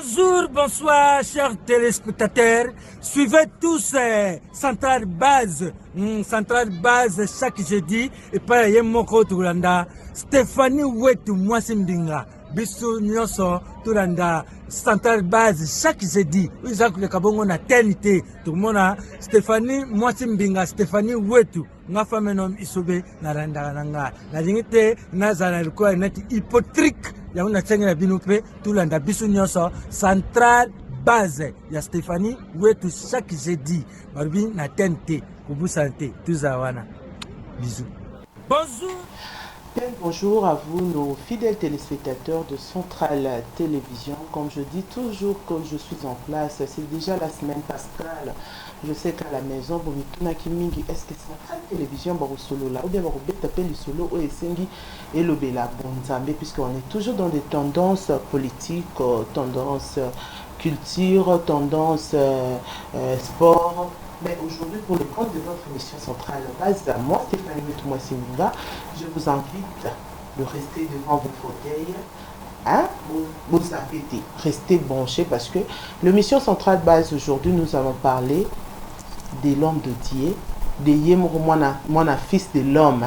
Bonjour, bonsoir, chers téléspectateurs. Suivez tous Centrale Base. Centrale Base chaque jeudi. Et pas Yemoko Turanda. Stéphanie Wetu Mwasimbinga. Bissou Nyoso Turanda. Centrale Base chaque jeudi. Vous avez le Kabongo na TNT. Tout le monde a Stéphanie Mwasimbinga. Stéphanie Wetu. Nga famenom isobe na randa nanga. Na dingite nazana lukwa neti hypotrique. Ya una tengena binupe tulanda bisu nyoso Centrale Base ya Stéphanie Wetu chaque jeudi barbi na TNT kubu santé tuzawana. Bisous. Bonjour. Bien, bonjour à vous, nos fidèles téléspectateurs de Centrale Télévision. Comme je dis toujours que je suis en place, c'est déjà la semaine pascale. Je sais qu'à la maison, est-ce que Centrale Télévision solo là ou bien taper le solo ou esengi et le bela bonzambe, puisqu'on est toujours dans des tendances politiques, tendances culture, tendances sport. Mais aujourd'hui, pour le compte de notre émission Centrale Base, moi, Stéphanie Mwasimbinga, je vous invite de rester devant vos fauteuils, hein, vous appétez, restez branchés parce que l'émission Centrale Base, aujourd'hui, nous allons parler de l'homme de Dieu, de Yemoro, mon fils de l'homme,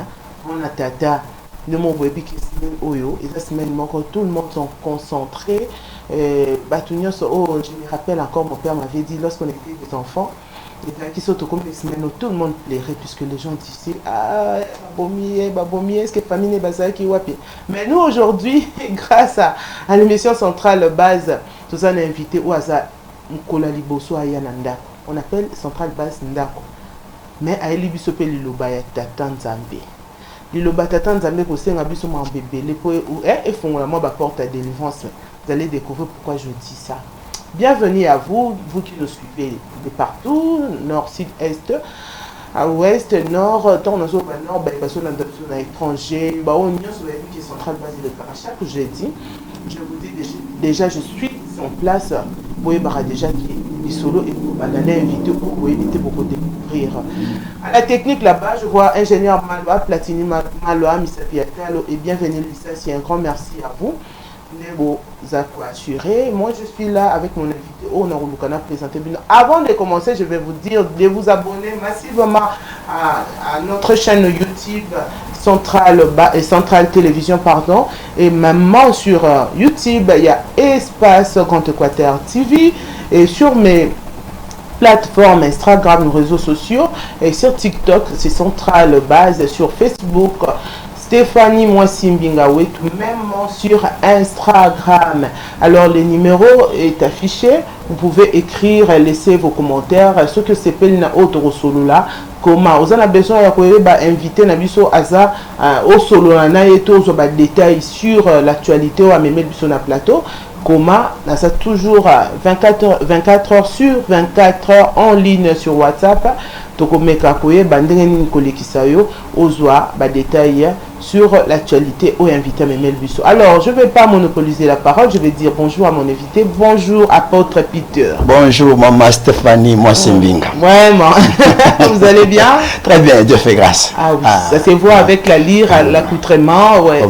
mon tata, de mon bébé qui est Oyo, et ça, tout le monde sont concentrés. Je me rappelle encore, mon père m'avait dit, lorsqu'on était des enfants, et tout le monde plairait puisque les gens disaient ah est-ce que famille n'est pas qui wapi. Mais nous aujourd'hui grâce à l'émission Centrale Base tout ça on a invité au hasard Nkola Liboso Ayananda, on appelle Centrale Base Ndako, mais à Elibiso pe liloba ya tata Nzambe liloba tata Nzambe ko senga biso mo bébé les po et font la moi porte à délivrance. Vous allez découvrir pourquoi je dis ça. Bienvenue à vous, vous qui nous suivez de partout, nord, sud, est, à ouest, nord, tant nord, parce qu'on a étranger, qui est Centrale Base de Paracha, que j'ai dit. Je vous dis déjà, je suis en place, vous voyez, déjà qui est solo et vous allez inviter pour éviter beaucoup de découvrir. À la technique là-bas, je vois ingénieur Maloa, Platini Maloa, Misapiatalo, et bienvenue Lisa, c'est un grand merci à vous. Vous assurer. Moi je suis là avec mon invité présenté. Avant de commencer, je vais vous dire de vous abonner massivement à notre chaîne YouTube Centrale Télévision, pardon, et même sur YouTube il y a Espace Grand Équateur TV, et sur mes plateformes Instagram, nos réseaux sociaux, et sur TikTok c'est Centrale Base, sur Facebook Stéphanie Mwasimbinga Wetu, même sur Instagram. Alors le numéro est affiché, vous pouvez écrire, laisser vos commentaires, ce que c'est pelina autre solo là, comment vous avez besoin d'inviter Nabiso Aza au solo na et tous les détails sur l'actualité ou à même sur le plateau. Comment ça toujours 24 heures sur 24 heures en ligne sur WhatsApp. Sur l'actualité ou invité Memel Busso. Alors, je ne vais pas monopoliser la parole, je vais dire bonjour à mon invité. Bonjour, apôtre Peter. Bonjour, maman Stéphanie Mwasimbinga. Vraiment. Vous allez bien? Très bien, Dieu fait grâce. Ah oui, ça se voit avec la lyre, l'accoutrement. Ouais.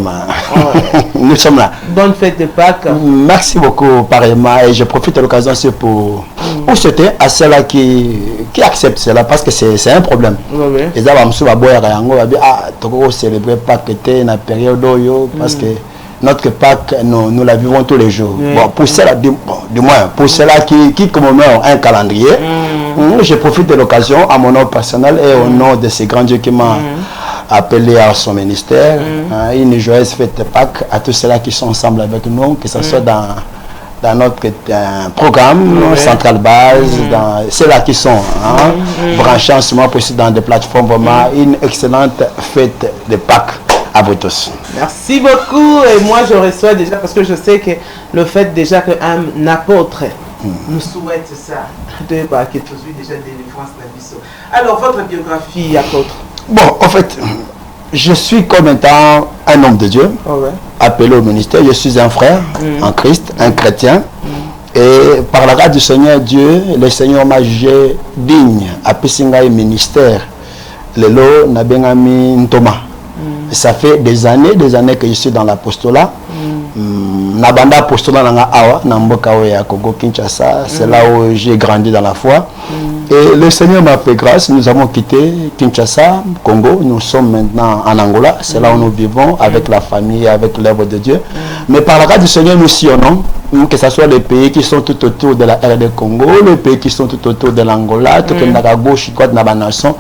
Nous sommes là. Bonne fête de Pâques. Merci beaucoup, pareillement. Et je profite de l'occasion pour souhaiter à ceux-là qui acceptent cela, parce que c'est un problème. Et ça va célébrer Pâques dans la période parce que notre Pâques, nous la vivons tous les jours. Bon, pour cela, du moins, pour ceux-là qui commémorent un calendrier, je profite de l'occasion à mon nom personnel et au nom de ces grands dieux qui m'ont appelé à son ministère. Une joyeuse fête de Pâques à tous ceux-là qui sont ensemble avec nous, que ce soit dans notre programme Centrale Base, dans ceux-là qui sont branchés en ce moment possible dans des plateformes, vraiment une excellente fête de Pâques à vous tous. Merci beaucoup. Et moi je reçois déjà, parce que je sais que le fait déjà qu'un apôtre nous souhaite ça, que tu suis déjà délivrance d'Abisso. Alors votre biographie, apôtre? Bon, en fait, je suis comme étant un homme de Dieu, appelé au ministère. Je suis un frère en Christ, un chrétien. Et par la grâce du Seigneur Dieu, le Seigneur m'a jugé digne à Pessinga ministère. Le lot n'a bien ami Thomas. Ça fait des années que je suis dans l'apostolat. Nabanda postola nanga awa namboka ya Congo Kinshasa, c'est là où j'ai grandi dans la foi. Et le Seigneur m'a fait grâce, nous avons quitté Kinshasa, Congo, nous sommes maintenant en Angola, c'est là où nous vivons avec la famille, avec l'œuvre de Dieu. Mais par la grâce du Seigneur, nous sillonnons, que ce soit les pays qui sont tout autour de la RD Congo, les pays qui sont tout autour de l'Angola, tout comme la gauche, quoi, de la nation,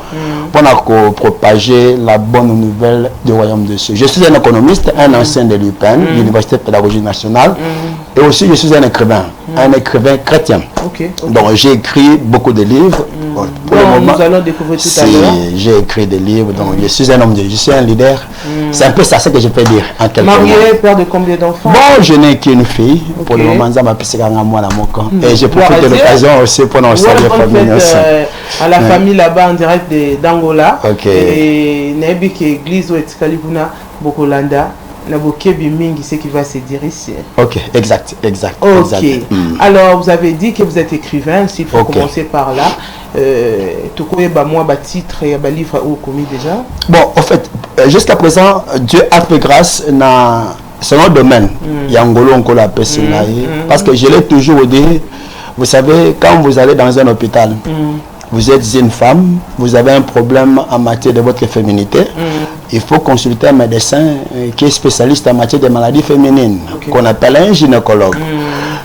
pour propager la bonne nouvelle du royaume de Dieu. Je suis un économiste, un ancien de l'UPN, l'Université pédagogique nationale, et aussi je suis un écrivain chrétien. Donc j'ai écrit beaucoup de livres. Pour le moment, nous allons découvrir tout à l'heure. J'ai écrit des livres, donc je suis un homme de Dieu, je suis un leader. C'est un peu ça que je peux dire en quelques mots. Marié, père de combien d'enfants? Bon, je n'ai qu'une fille. Pour le moment, ça m'a pissé à moi la moque. Et j'ai profité de l'occasion aussi pour nous saluer famille. À la famille là-bas en direct d'Angola. Et Nabi qui église ou Etsikalibuna Bokolanda. Mingi, ce qui va se dire ici. Ok, exact. Ok. Alors, vous avez dit que vous êtes écrivain, s'il faut commencer par là. Tu connais moi titre et livre ou commis déjà? Bon, en fait, jusqu'à présent, Dieu a fait grâce dans ce domaine. Yangolo, on l'appelle parce que je l'ai toujours dit. Vous savez, quand vous allez dans un hôpital, vous êtes une femme, vous avez un problème en matière de votre féminité, il faut consulter un médecin qui est spécialiste en matière de maladies féminines, qu'on appelle un gynécologue.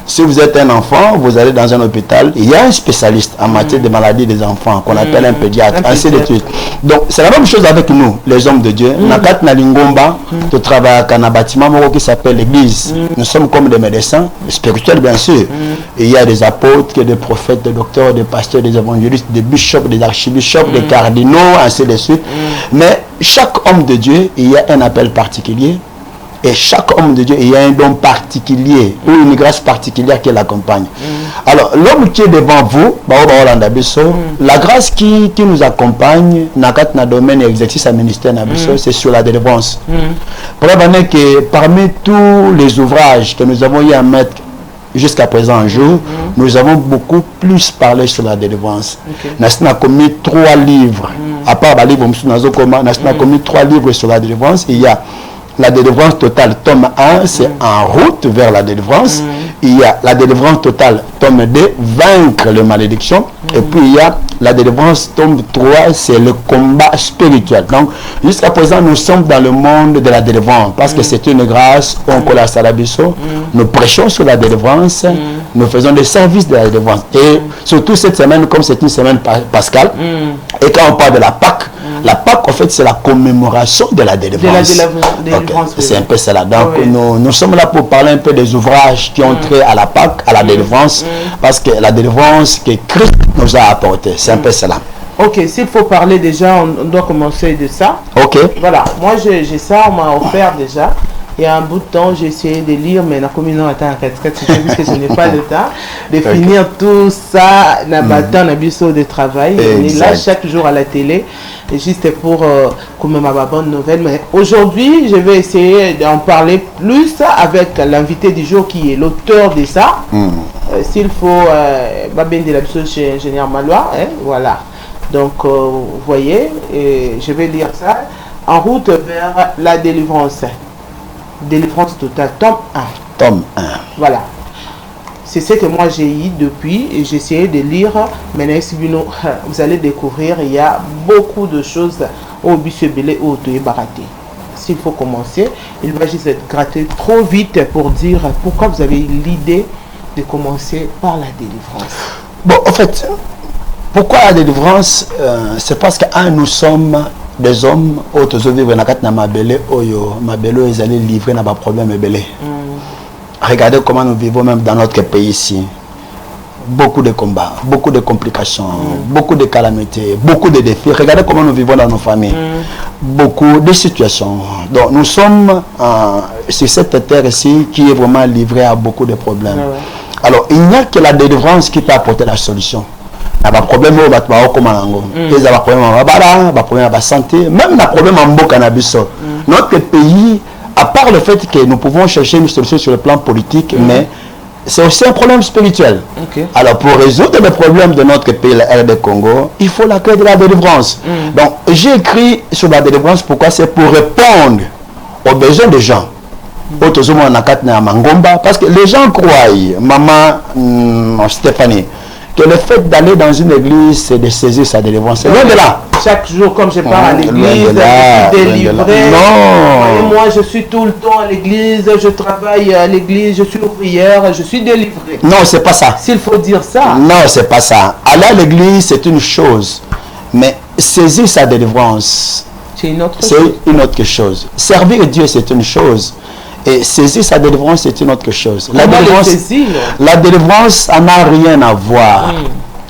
Si vous êtes un enfant, vous allez dans un hôpital, il y a un spécialiste en matière de maladies des enfants, qu'on appelle un pédiatre, ainsi de suite. Donc, c'est la même chose avec nous, les hommes de Dieu. Nakat Nalingomba, tu travailles dans un bâtiment qui s'appelle l'église. Nous sommes comme des médecins, spirituels bien sûr. Et il y a des apôtres, des prophètes, des docteurs, des pasteurs, des évangélistes, des bishops, des archibishops, des cardinaux, ainsi de suite. Mais chaque homme de Dieu, il y a un appel particulier. Et chaque homme de Dieu, il y a un don particulier ou une grâce particulière qui l'accompagne. Alors, l'homme qui est devant vous, la grâce qui nous accompagne dans le domaine exercice à ministère, c'est sur la délivrance. Preuve que parmi tous les ouvrages que nous avons eu à mettre jusqu'à présent un jour, nous avons beaucoup plus parlé sur la délivrance. Nous avons commis 3 livres. À part les livres, nous avons commis 3 livres sur la délivrance. Il y a la délivrance totale, tome 1, c'est en route vers la délivrance. Il y a la délivrance totale, tome 2, vaincre les malédictions. Et puis il y a la délivrance, tome 3, c'est le combat spirituel. Donc, jusqu'à présent, nous sommes dans le monde de la délivrance. Parce que c'est une grâce, on colle à la biseau. Nous prêchons sur la délivrance. Nous faisons des services de la délivrance. Et surtout cette semaine, comme c'est une semaine pascale, et quand on parle de la Pâque, la Pâque, en fait, c'est la commémoration de la délivrance. C'est un peu cela. Donc, nous sommes là pour parler un peu des ouvrages qui ont trait à la Pâque, à la délivrance, parce que la délivrance que Christ nous a apportée, c'est un peu cela. Ok, s'il faut parler déjà, on doit commencer de ça. Ok. Voilà, moi j'ai ça, on m'a offert déjà. Il y a un bout de temps, j'ai essayé de lire, mais la commune attend en 4 puisque je n'ai pas le temps de finir tout ça, la bataille, la biseau de travail. On est là chaque jour à la télé, et juste pour comme ma bonne nouvelle. Mais aujourd'hui, je vais essayer d'en parler plus avec l'invité du jour qui est l'auteur de ça. S'il faut, Babin de la biseau chez Ingénieur Malois, voilà. Donc, vous voyez, et je vais lire ça. En route vers la délivrance. Délivrance totale, tome 1. Tome 1. Voilà. C'est ce que moi j'ai eu depuis et j'ai essayé de lire. Maintenant, vous allez découvrir, il y a beaucoup de choses au Bissebele ou au Baraté. S'il faut commencer, il va juste être gratté trop vite pour dire pourquoi vous avez eu l'idée de commencer par la délivrance. Bon, en fait, pourquoi la délivrance? C'est parce que nous sommes des hommes autres vivre dans mabele oyo mabelo ils allaient livrer dans des problèmes belé. Regardez comment nous vivons même dans notre pays ici. Beaucoup de combats, beaucoup de complications, beaucoup de calamités, beaucoup de défis. Regardez comment nous vivons dans nos familles. Beaucoup de situations. Donc nous sommes sur cette terre ici qui est vraiment livrée à beaucoup de problèmes. Alors il n'y a que la délivrance qui peut apporter la solution. Il y a des problèmes au il y a des problèmes à la santé, même des problèmes en cannabis. Notre pays, à part le fait que nous pouvons chercher une solution sur le plan politique, mais c'est aussi un problème spirituel. Alors pour résoudre les problèmes de notre pays, la RD Congo, il faut la clé de la délivrance. Donc j'ai écrit sur la délivrance, pourquoi? C'est pour répondre aux besoins des gens. autres hommes en a na mangomba parce que les gens croient maman Stéphanie que le fait d'aller dans une église c'est de saisir sa délivrance. C'est loin de là. Chaque jour, comme je pars à l'église, je suis délivré. Non. Et moi, je suis tout le temps à l'église, je travaille à l'église, je suis ouvrière, je suis délivré. Non, c'est pas ça. S'il faut dire ça. Non, c'est pas ça. Aller à l'église, c'est une chose. Mais saisir sa délivrance, c'est une autre chose. Servir Dieu, c'est une chose. Et saisir sa délivrance, c'est une autre chose. La délivrance, ça n'a rien à voir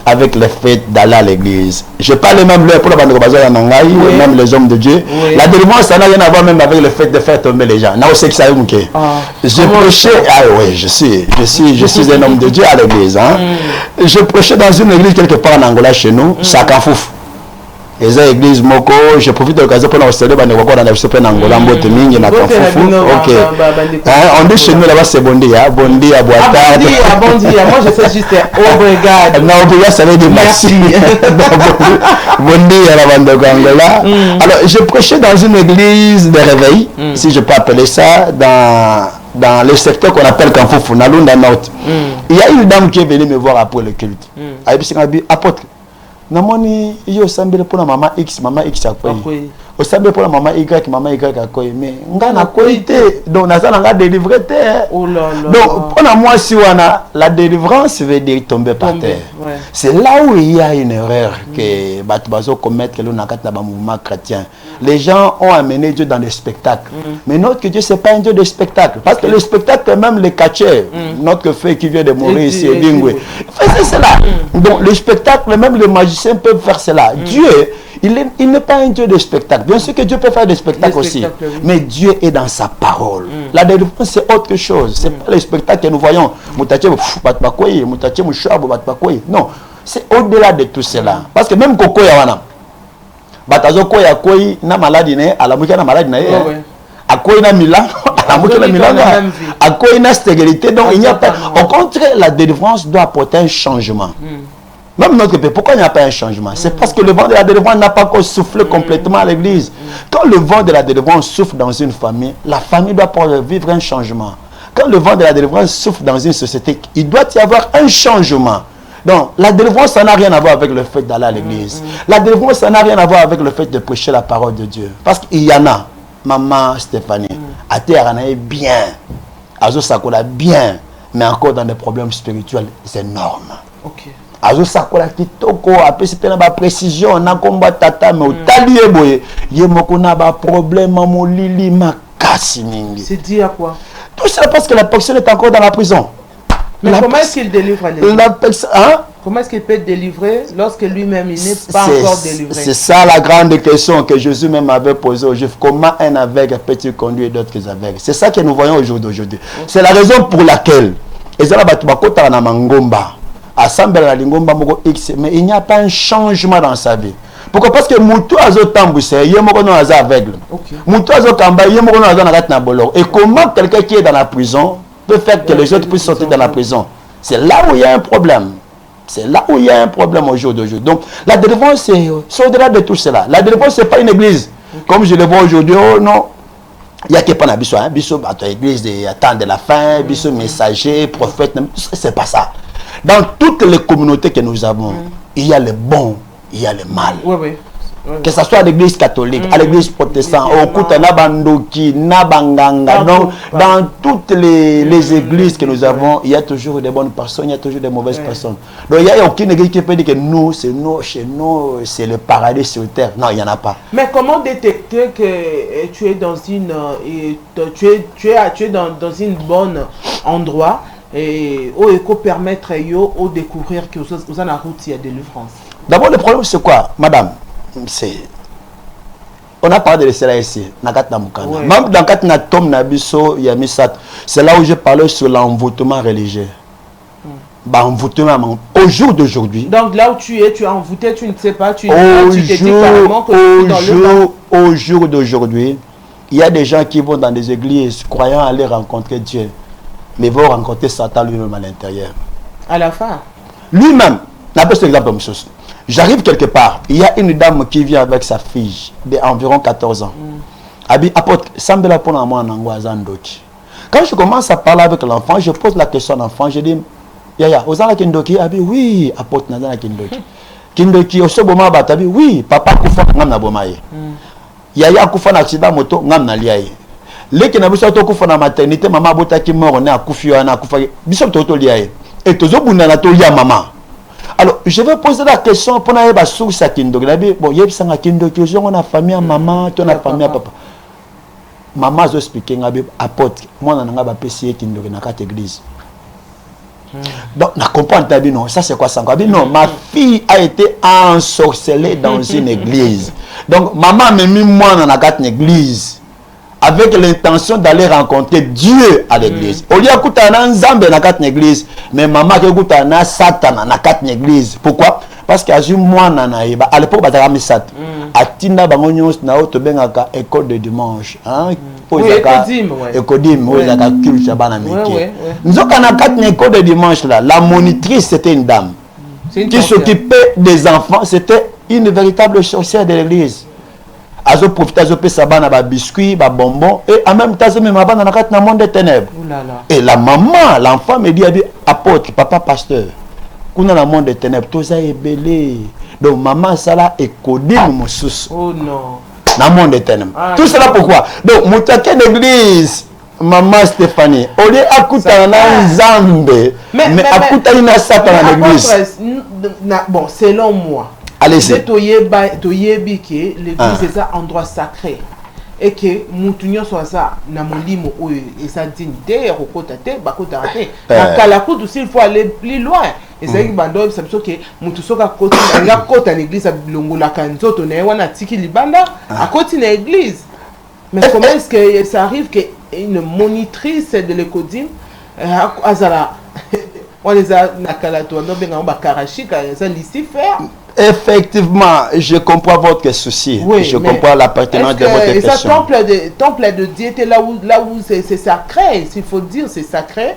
avec le fait d'aller à l'église. Je parle même pour le même les hommes de Dieu. Oui. La délivrance, ça n'a rien à voir même avec le fait de faire tomber les gens. Je prêchais, je suis un homme de Dieu à l'église. Hein. Je prêchais dans une église quelque part en Angola chez nous, Sakafouf. Et ça, l'église Moko, je profite de l'occasion pour nous célébrer dans la Angola, Mbote Mingi, na Kafoufou. Ok. On dit chez nous là-bas c'est Bondi, Bondi à Boata. Bondi, moi je sais juste obrigado. Non, obrigado ça veut dire merci. Bondi à la bande Angola. Alors, je prêchais dans une église de réveil, si je peux appeler ça, dans le secteur qu'on appelle Kafoufou, dans l'Unda Nord. Il y a une dame qui est venue me voir après le culte. Elle m'a dit, apôtre, namoni yo sambele pour la maman X akoyi osambele pour la maman Y akoyi mais nga na koité donc nazala nga délivrer terre. Donc pour moi si wana la délivrance veut dire tomber par terre. C'est là où il y a une erreur que batubazo commettre le nakata ba mouvement chrétien. Les gens ont amené Dieu dans des spectacles. Mais notre Dieu c'est pas un Dieu de spectacle parce que le spectacle même les catcheurs, notre feu qui vient de mourir ici Bingwe. C'est cela. Donc le spectacle même les magiciens peuvent faire cela. Dieu, il n'est pas un Dieu de spectacle. Bien sûr que Dieu peut faire des spectacles aussi. Mais Dieu est dans sa parole. La délivrance, c'est autre chose. Ce n'est pas le spectacle que nous voyons. Non, c'est au-delà de tout cela. Parce que même Koko Yawana, Batazo Koya Koi, na maladie, à la mouka na maladie, à quoi il a Milan, à la Milan, à quoi il a stérilité. Donc il n'y a pas. Au contraire, la délivrance doit apporter un changement. Même notre pays, pourquoi il n'y a pas un changement? C'est parce que le vent de la délivrance n'a pas encore soufflé complètement à l'église. Quand le vent de la délivrance souffle dans une famille, la famille doit pouvoir vivre un changement. Quand le vent de la délivrance souffle dans une société, il doit y avoir un changement. Donc, la délivrance, ça n'a rien à voir avec le fait d'aller à l'église. La délivrance, ça n'a rien à voir avec le fait de prêcher la parole de Dieu. Parce qu'il y en a, maman Stéphanie, à terre, on est bien, Azo Sakola bien, mais encore dans des problèmes spirituels énormes. Ok. Azo Sakola kitoko, après c'était la précision, on a combat tata, mais au talier boye, yemoko na ba problème, mon lili makasi mingi. C'est dit à quoi? Tout ça parce que la personne est encore dans la prison. Mais comment est-ce qu'il délivre la personne, hein? Comment est-ce qu'il peut être délivré lorsque lui-même il n'est pas encore délivré? C'est ça la grande question que Jésus même avait posée aux Juifs. Comment un aveugle peut-il conduire d'autres aveugles? C'est ça que nous voyons aujourd'hui. C'est la raison pour laquelle mais il n'y a pas un changement dans sa vie. Pourquoi? Parce que Moutou Azo Tambousse, il y a un aveugle. Moutou Azo Kamba, il y a un bolor. Et comment quelqu'un qui est dans la prison peut faire que les autres puissent sortir de la prison? C'est là où il y a un problème. C'est là où il y a un problème aujourd'hui. Donc, la délivrance, c'est au-delà de tout cela. La délivrance, ce n'est pas une église. Comme je le vois aujourd'hui, oh non. Il n'y a que pas un biso, l'église de la fin, biso messager, prophète, c'est pas ça. Dans toutes les communautés que nous avons, il y a le bon, il y a le mal. Que ce soit à l'église catholique, à l'église protestante, au Kuta Nabandoki, Nabanganga, donc dans toutes les églises que nous avons, il y a toujours des bonnes personnes, il y a toujours des mauvaises personnes. Donc il n'y a aucune église qui peut dire que nous, chez nous, c'est le paradis sur terre. Non, il n'y en a pas. Mais comment détecter que tu es dans dans une bonne endroit et où permettre au découvrir que vous en route il y a délivrance? D'abord, le problème c'est quoi, madame? On a parlé de cela ici, même dans Katna Tom Nabiso Yamisat, c'est là où je parlais sur l'envoûtement religieux. Envoûtement au jour d'aujourd'hui. Donc là où tu es envoûté, tu ne sais pas, tu te dis carrément que tu es dans le temps. Au jour d'aujourd'hui, il y a des gens qui vont dans des églises croyant aller rencontrer Dieu, mais vont rencontrer Satan lui-même à l'intérieur. À la fin. Lui-même, n'appelle cet exemple comme chose. J'arrive quelque part, il y a une dame qui vient avec sa fille d'environ 14 ans. Abi apôtre, sambela pona moi nango azandoki. Quand je commence à parler avec l'enfant, je pose la question à l'enfant, je dis, Yaya, Ozana Kindoki, abi oui, apôtre Nazana Kindoki. Kindoki, Osoboma Batabi, oui, papa Koufa ngam na bomaye. Yaya Koufa na accident moto ngam na liaye. Leki na biso to Koufa na maternité, maman botaki mort na Koufi na Koufa. Biso to liaye. Et tozo bunda na to lia maman. Alors, je vais poser la question pour na ba source à Kindoki. Bon, yebsanga Kindoki, on a famille à maman, on a famille à papa. Maman a expliqué apôtre, moi nanga ba pesi Kindoki na carte église. Donc, on comprend non, ça c'est quoi ça? Non, ma fille a été ensorcelée dans une église. Donc, maman m'a mis moi dans la église avec l'intention d'aller rencontrer Dieu à l'église. Au lieu d'écouter un Zambé dans la église, mais maman qui écoute un Satan dans la église. Pourquoi? Parce qu'à à l'époque, il y avait Satan. À Tinda, il y a école de dimanche. Écodim, nous avons une école de dimanche là. La monitrice, c'était une dame qui s'occupait des enfants. C'était une véritable sorcière de l'église. Elle a profité de sa biscuits, des bonbons. Et en même temps, elle a dans le monde des ténèbres. Et la maman, l'enfant me dit, apôtre, papa pasteur, qu'on a dans le monde des ténèbres, tout ça est belé. Donc maman, ça là, est codé mon sous. Oh non. Dans le monde des ténèbres. Tout cela pourquoi? Donc, mon taquet d'église, maman Stéphanie, au lieu d'écouter un Zambé, mais écouter un Satan dans l'église. Bon, selon moi, allez-y. L'église est un endroit sacré. Et que Moutounion soit ça, Namolimo, et sa dignité, Rokotate, Bakotate. Aussi, il faut aller plus loin. Et c'est que ça veut dire que Moutousoka côté à l'église, à Bilongola Kanzo, on est un tiki libanda, à côté de l'église. Mais comment est-ce que ça arrive qu'une monitrice de l'écodine, Azala, on les a Nakalato, on a Karachi, ça Lucifer. Effectivement, je comprends votre souci. Oui, je comprends la pertinence de votre question. Et ça, temple de Dieu, là où c'est sacré, s'il faut dire, c'est sacré.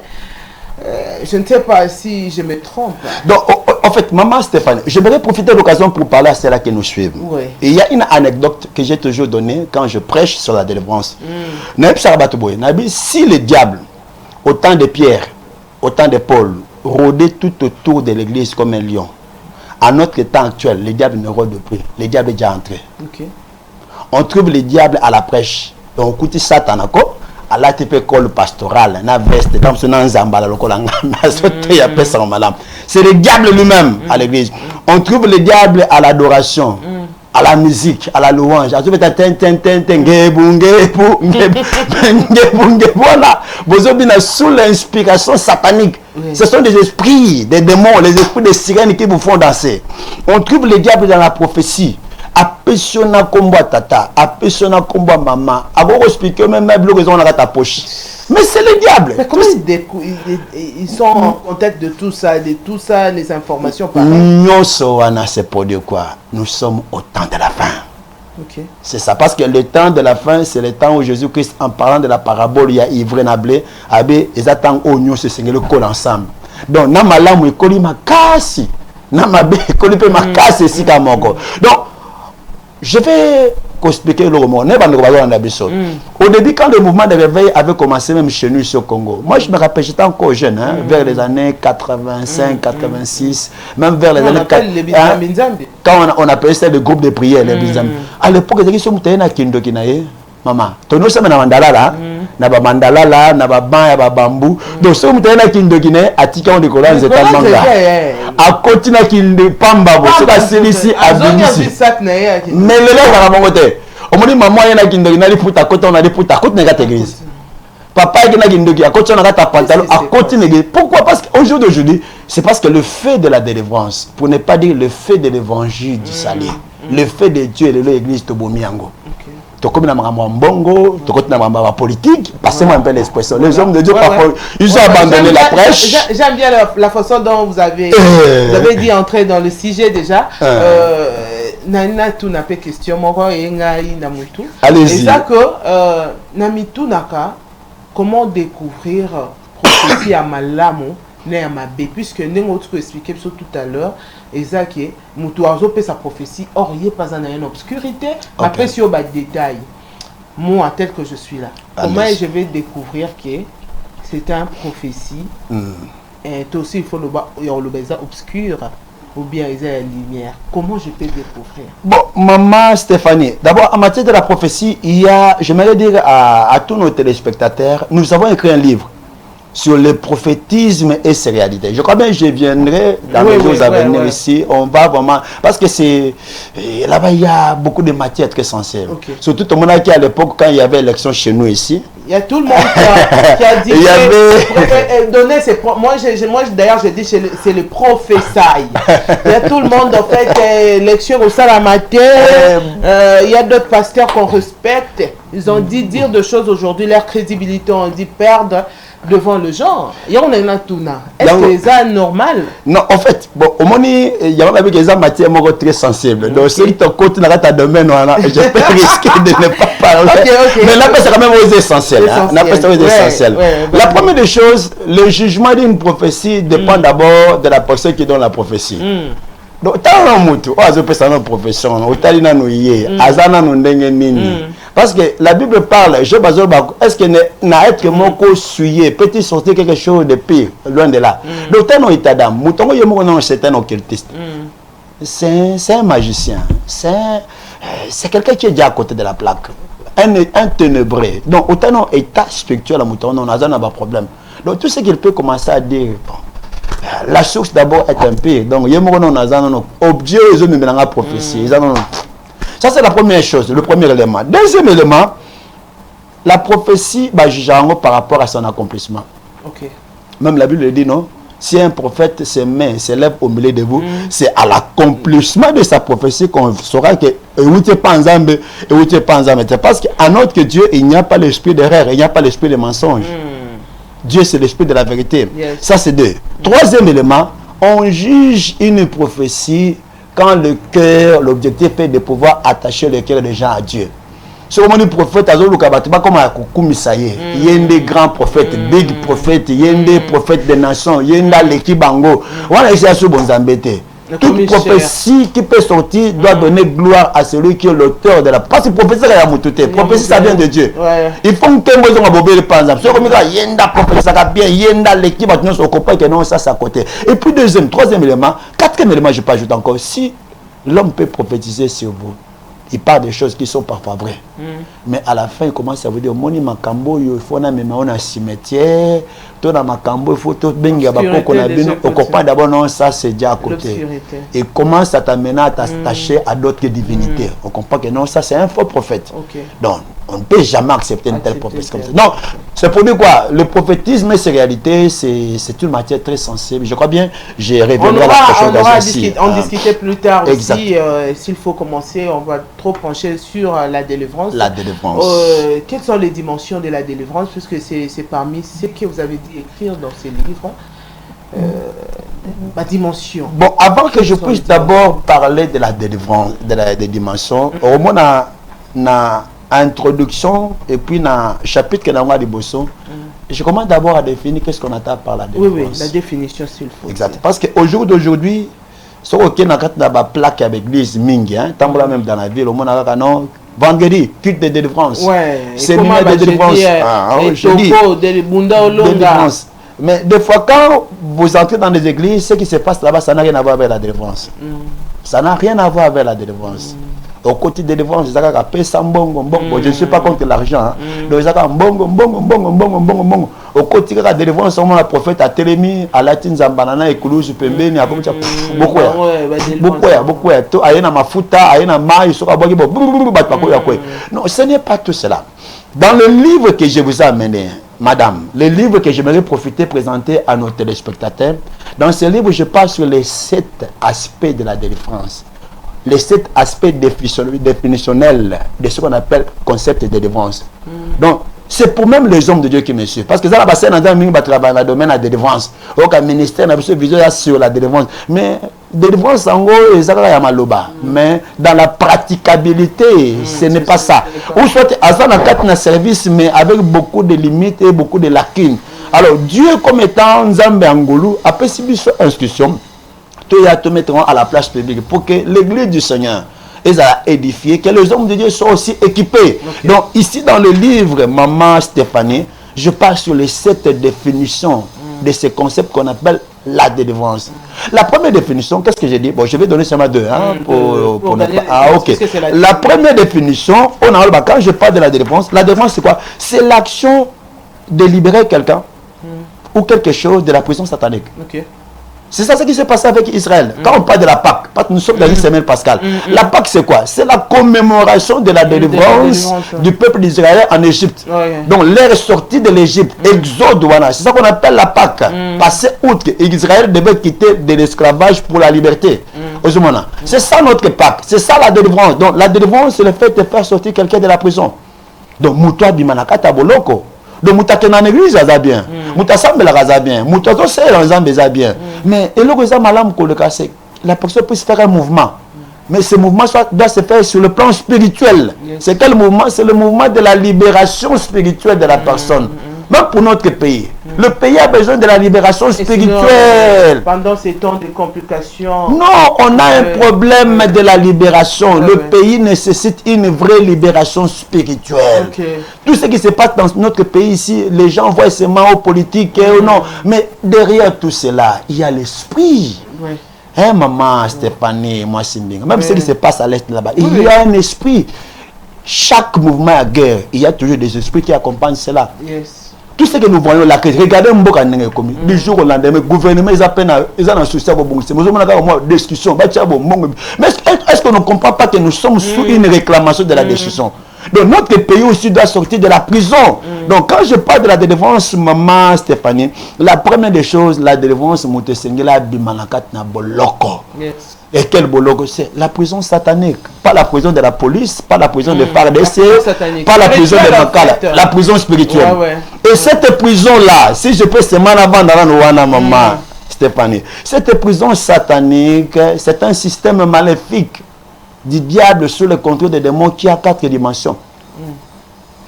Je ne sais pas si je me trompe. Donc, en fait, maman Stéphane, j'aimerais profiter de l'occasion pour parler à ceux-là qui nous suivent. Oui. Et il y a une anecdote que j'ai toujours donnée quand je prêche sur la délivrance. Si le diable, au temps de Pierre, au temps de Paul, rôdait tout autour de l'église comme un lion, à notre temps actuel, le diable ne rôde plus. Le diable est déjà entré. Okay. On trouve le diable à la prêche. On écoute Satan à l'ATP école pastorale, na veste, comme ce nom Zambala, c'est le diable lui-même à l'église. On trouve le diable à l'adoration, à la musique, à la louange. Voilà, vous avez sous l'inspiration satanique. Ce sont des esprits, des démons, les esprits des sirènes qui vous font danser. On trouve le diable dans la prophétie. Apessiona combo tata, apessiona combo maman. Avant expliquer même raison on a ta poche. Mais c'est le diable. Mais comment ils sont en contact de tout ça, les informations pareilles. Nous sommes c'est pour dire quoi? Nous sommes au temps de la fin. Okay. C'est ça, parce que le temps de la fin, c'est le temps où Jésus-Christ, en parlant de la parabole, il y a ivre nablé, ils attendent au nous se signer le col ensemble. Donc, na malamu ekoli makasi, na mabe ekoli pe makasi si ka moko. Donc, je vais expliquer le roman. Au début, quand le mouvement de réveil avait commencé, même chez nous, ici au Congo, moi je me rappelle, j'étais encore jeune, hein, vers les années 85, 86, même vers les années 80. Quand on appelait ça le groupe de prière, les Bizambi. À l'époque, il y avait des Kindo Kinaye, maman. Ton nom, c'est mandala là, na ba mandala là, na ba ban ya ba bambou. Donc, si vous avez Kindo Kinaye, à Tika on décolle, c'est un manga. À côté de Kindo Pamba, c'est la série à Binici. Mais le là, on a mon côté. On me dit, maman, il y a un Kindo Kinaye, pour ta côté, on a des pour ta côté, n'est-ce pas? Papa, il y a un Kindo Kinaye, à côté, on a ta pantalon, à côté, n'est-ce pas? Pourquoi? Parce qu'aujourd'hui, c'est parce que le fait de la délivrance, pour ne pas dire le fait de l'évangile du salut, le fait de Dieu et de l'église de Bomiango. Tu connais un bongo, tu connais un politique, passez-moi un peu l'expression. Les hommes de Dieu, ils ont abandonné la prêche. J'aime bien la façon dont vous avez dit entrer dans le sujet déjà. Nana tu n'a pas question, moi et ngai namutu. Allez-y. Et ça que namitu naka, comment découvrir prophétie à malamu né à mabé, puisque nous avons expliqué tout à l'heure. Et ça qui est Moutouazo peut sa prophétie, or il n'y a pas en obscurité, après si on a des détails. moi, tel que je suis là, comment je vais découvrir que c'est un prophétie et aussi il faut le obscur ou bien il y a la lumière. Comment je peux découvrir? Bon, maman Stéphanie, d'abord en matière de la prophétie, il y a, j'aimerais dire à tous nos téléspectateurs, nous avons écrit un livre sur le prophétisme et ses réalités. Je crois bien que je viendrai dans les jours à venir ici. On va vraiment... Parce que c'est... Là-bas, il y a beaucoup de matières très sensibles. Surtout tout le monde qui, à l'époque, quand il y avait l'élection chez nous ici... Il y a tout le monde qui a dit... Moi, d'ailleurs, je dis c'est le prophétie. Il y a tout le monde, en fait, l'élection au Salamateur. Il y a d'autres pasteurs qu'on respecte. Ils ont dit dire des choses aujourd'hui. Leur crédibilité, on dit perdre devant le genre. Et on est là tout là. Est-ce que c'est normal? Non, en fait, bon, au moment il y a des matières très sensibles. Donc, si tu continues dans ta domaine, je peux risquer de ne pas parler. Mais là, c'est quand même aux essentiels. La première des choses, le jugement d'une prophétie dépend d'abord de la personne qui donne la prophétie. Donc, parce que la Bible parle, est-ce que n'a être moko souillé, peut-il sortir quelque chose de pire, loin de là. Donc, c'est un occultiste. C'est un magicien. C'est quelqu'un qui est déjà à côté de la plaque. Un ténébreux. Donc, autant état spirituel, on n'a pas de problème. Donc, tout ce qu'il peut commencer à dire, la source d'abord est un peu. Donc, il y a Dieu, ils ont une prophétie. Ça, c'est la première chose, le premier élément. Deuxième élément, la prophétie par rapport à son accomplissement. Même la Bible dit non. Si un prophète s'élève au milieu de vous, c'est à l'accomplissement de sa prophétie qu'on saura que parce qu'en autre que Dieu, il n'y a pas l'esprit d'erreur, il n'y a pas l'esprit de mensonge. Dieu, c'est l'esprit de la vérité. Ça, c'est deux. Troisième élément, on juge une prophétie quand le cœur, l'objectif est de pouvoir attacher le cœur des gens à Dieu. Si on dit prophète, comme à Koumisaye, il y a des grands prophètes, big prophètes, il y a des prophètes des nations, il y a des l'équibango. On a essayé de bon embêter. Toute prophétie qui peut sortir doit donner gloire à celui qui est l'auteur de la... Parce que prophétie, c'est la moutoute. Prophétie, ça vient de Dieu. Il faut que nous ayons bobé par exemple. Si on y a une prophétie, ça va bien, il y a une l'équipe, on comprend que non, ça, c'est à côté. Et puis deuxième, troisième élément, quatrième élément, je peux ajouter encore, si l'homme peut prophétiser sur vous, il parle des choses qui sont parfois vraies. Mais à la fin, il commence à vous dire, Moni Makambo, il faut un cimetière, tout dans Makambo, il faut tout bien, on comprend d'abord, non, ça c'est déjà à côté. Et commence à t'amener à t'attacher à d'autres divinités. On comprend que non, ça c'est un faux prophète. Donc, on ne peut jamais accepter une telle prophétie comme ça. Non, c'est pour dire quoi? Le prophétisme et ses réalités, c'est une matière très sensible. Je crois bien, j'ai révélé la prochaine occasion. On discutait plus tard aussi, s'il faut commencer, on va trop pencher sur la délivrance. La délivrance. Quelles sont les dimensions de la délivrance? Puisque c'est parmi ce que vous avez dit écrire dans ces livres. Ma dimension. Bon, avant que je puisse d'abord parler de la délivrance, des dimensions, au moins na introduction et puis dans le chapitre que nous avons de je commence d'abord à définir qu'est-ce qu'on attend par la délivrance. Oui, la définition s'il faut. Exact. Parce qu'au jour d'aujourd'hui, ce qu'on a une plaque avec l'église Mingi, tant même dans la ville, au moins non, vendredi, culte de délivrance. Séminaire de délivrance. Délivrance. Mais des fois, quand vous entrez dans des églises, ce qui se passe là-bas, ça n'a rien à voir avec la délivrance. Ça n'a rien à voir avec la délivrance. Au côté de délivrance, je ne suis pas contre l'argent. Donc, au côté de la délivrance, le prophète a télémi à la Tinzambanana et Koulouz, Pembeni, beaucoup. Non, ce n'est pas tout cela. Dans le livre que je vous ai amené, madame, le livre que j'aimerais profiter de présenter à nos téléspectateurs, dans ce livre, je parle sur les 7 aspects de la délivrance. Les 7 aspects définitionnels de ce qu'on appelle concept de délivrance. Donc, c'est pour même les hommes de Dieu qui me suivent. Parce que ça, c'est dans le domaine de la délivrance. Au ministère, on a besoin sur la délivrance. Mais délivrance, en gros, c'est maloba. Mais dans la praticabilité, ce n'est pas ça. Ou soit, à ça, dans un service, mais avec beaucoup de limites et beaucoup de lacunes. Alors, Dieu, comme étant Nzambe Angolu, a possible son instruction. Tout mettront à la place publique pour que l'église du Seigneur ils ont édifié, que les hommes de Dieu soient aussi équipés. Donc ici dans le livre Maman Stéphanie, je parle sur les 7 définitions de ce concept qu'on appelle la délivrance. La première définition, qu'est-ce que j'ai dit? Bon, je vais donner seulement 2. Hein, ok. La première définition, quand je parle de la délivrance c'est quoi? C'est l'action de libérer quelqu'un ou quelque chose de la prison satanique. C'est ça ce qui s'est passé avec Israël. Quand on parle de la Pâque, parce que nous sommes dans une semaine pascale, la Pâque c'est quoi? C'est la commémoration de la délivrance du peuple d'Israël en Égypte. Donc leur sortie de l'Égypte, Exode, voilà, c'est ça qu'on appelle la Pâque. Passer outre Israël devait quitter de l'esclavage pour la liberté. C'est ça notre Pâque, c'est ça la délivrance. Donc la délivrance c'est le fait de faire sortir quelqu'un de la prison. Donc Moutoua Bimanakata Boloko. Donc Mouta dans l'église ça bien, Mouta Sambela ça bien, Mouta to c'est dans Zambie ça bien. Mais et le ça malam ko le casser, la personne peut se faire un mouvement. Mais ce mouvement doit se faire sur le plan spirituel. C'est quel mouvement? C'est le mouvement de la libération spirituelle de la personne. Même pour notre pays. Le pays a besoin de la libération spirituelle. Pendant ces temps de complications... Non, on a un problème de la libération. Le pays nécessite une vraie libération spirituelle. Tout ce qui se passe dans notre pays ici, les gens voient seulement aux politiques ou non. Mais derrière tout cela, il y a l'esprit. Hein, maman, Stéphanie, moi, Simbing. Même ce qui se passe à l'est là-bas, il y a un esprit. Chaque mouvement à guerre, il y a toujours des esprits qui accompagnent cela. Tout ce que nous voyons là, regardez Mboka Nenge comme du jour au lendemain, le gouvernement ils ont un souci à bon. C'est moi discussion, mais est-ce que nous ne comprenons pas que nous sommes sous une réclamation de la discussion? Donc notre pays aussi doit sortir de la prison. Donc quand je parle de la délivrance, maman Stéphanie, la première des choses, la délivrance, Moutesengela Bimanakat na boloko. Et quel boloko? C'est la prison satanique. Pas la prison de la police, pas la prison de FARDC, pas la prison de Makala, la prison spirituelle. Et cette prison-là, si je peux seulement avant dans la maman Stéphanie, cette prison satanique, c'est un système maléfique du diable sous le contrôle des démons qui a 4 dimensions.